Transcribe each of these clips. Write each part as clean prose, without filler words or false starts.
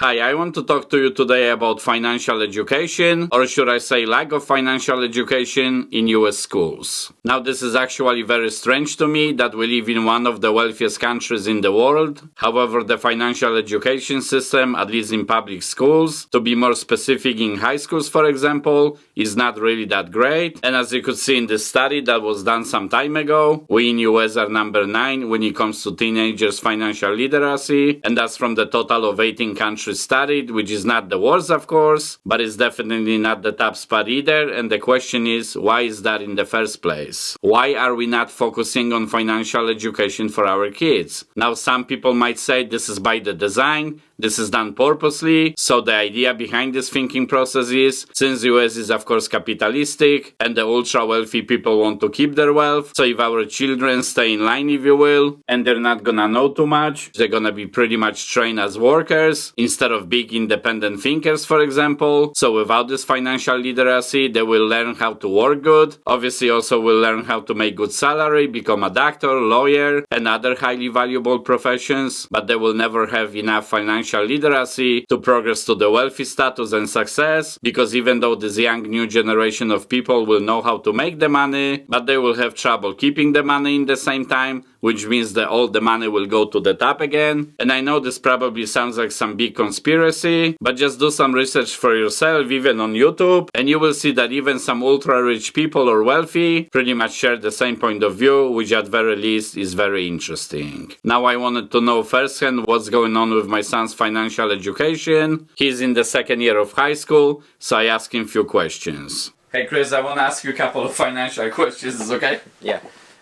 Hi, I want to talk to you today about financial education, or should I say lack of financial education in US schools. Now, this is actually very strange to me that we live in one of the wealthiest countries in the world. However, the financial education system, at least in public schools, to be more specific in high schools for example, is not really that great. And as you could see in this study that was done some time ago, we in US are number 9 when it comes to teenagers' financial literacy, and that's from the total of 18 countries studied, which is not the worst of course, but it's definitely not the top spot either. And the question is, why is that in the first place? Why are we not focusing on financial education for our kids? Now, some people might say this is by the design, this is done purposely. So the idea behind this thinking process is, since US is of course capitalistic and the ultra wealthy people want to keep their wealth, so if our children stay in line, if you will, and they're not gonna know too much, they're gonna be pretty much trained as workers instead of big independent thinkers, for example. So without this financial literacy, they will learn how to work good. Obviously also will learn how to make good salary, become a doctor, lawyer, and other highly valuable professions, but they will never have enough financial literacy to progress to the wealthy status and success, because even though this young new generation of people will know how to make the money, but they will have trouble keeping the money in the same time, which means that all the money will go to the top again. And I know this probably sounds like some big conspiracy, but just do some research for yourself, even on YouTube, and you will see that even some ultra rich people or wealthy pretty much share the same point of view, which at very least is very interesting. Now, I wanted to know firsthand what's going on with my son's financial education. He's in the second year of high school, so I asked him a few questions. Hey Chris, I want to ask you a couple of financial questions, is okay? Yeah.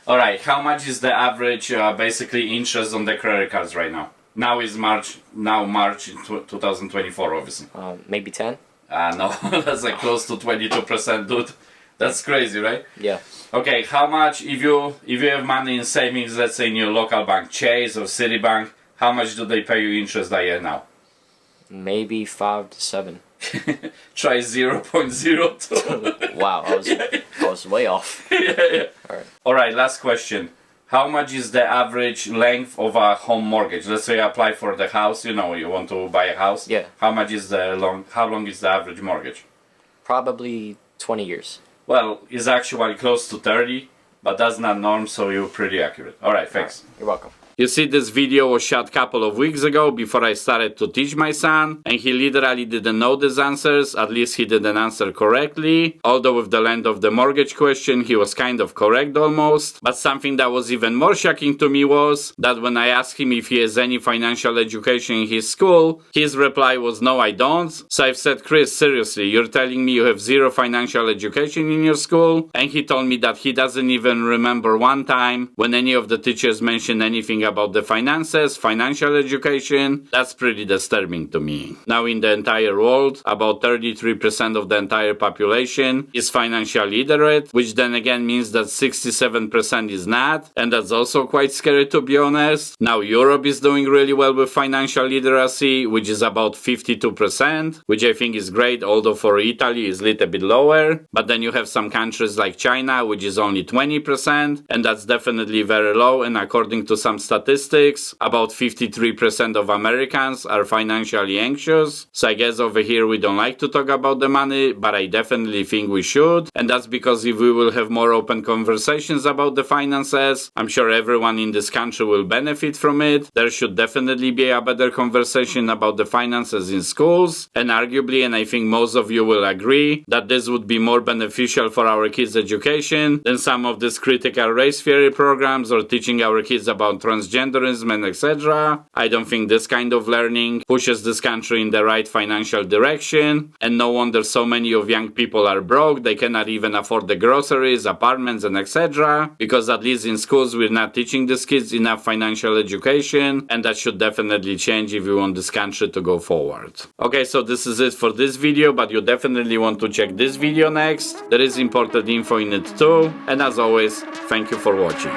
Alright, how much is the average basically interest on the credit cards right now? Now is March 2024 obviously. Maybe 10? No, that's like close to 22%, dude. That's crazy, right? Yeah. Okay, how much, if you have money in savings, let's say in your local bank, Chase or Citibank, how much do they pay you interest a year now? Maybe 5 to 7. Try 0.02. Wow, I was way off. Yeah. Alright. Alright, last question. How much is the average length of a home mortgage? Let's say you apply for the house, you want to buy a house. Yeah. How long is the average mortgage? Probably 20 years. Well, it's actually close to 30, but that's not norm, so you're pretty accurate. Alright, thanks. You're welcome. You see, this video was shot a couple of weeks ago before I started to teach my son, and he literally didn't know these answers, at least he didn't answer correctly. Although with the length of the mortgage question, he was kind of correct almost. But something that was even more shocking to me was that when I asked him if he has any financial education in his school, his reply was, no, I don't. So I've said, Chris, seriously, you're telling me you have zero financial education in your school? And he told me that he doesn't even remember one time when any of the teachers mentioned anything about the finances, financial education. That's pretty disturbing to me. Now, in the entire world, about 33% of the entire population is financially literate, which then again means that 67% is not, and that's also quite scary to be honest. Now, Europe is doing really well with financial literacy, which is about 52%, which I think is great, although for Italy is a little bit lower. But then you have some countries like China, which is only 20%, and that's definitely very low. And according to some statistics, about 53% of Americans are financially anxious. So I guess over here we don't like to talk about the money, but I definitely think we should. And that's because if we will have more open conversations about the finances, I'm sure everyone in this country will benefit from it. There should definitely be a better conversation about the finances in schools. And arguably, and I think most of you will agree, that this would be more beneficial for our kids' education than some of these critical race theory programs or teaching our kids about transgenderism and etc. I don't think this kind of learning pushes this country in the right financial direction, and no wonder so many of young people are broke. They cannot even afford the groceries, apartments and etc. because at least in schools we're not teaching these kids enough financial education, and that should definitely change if we want this country to go forward. Okay, so this is it for this video, but you definitely want to check this video next. There is important info in it too, and as always, thank you for watching.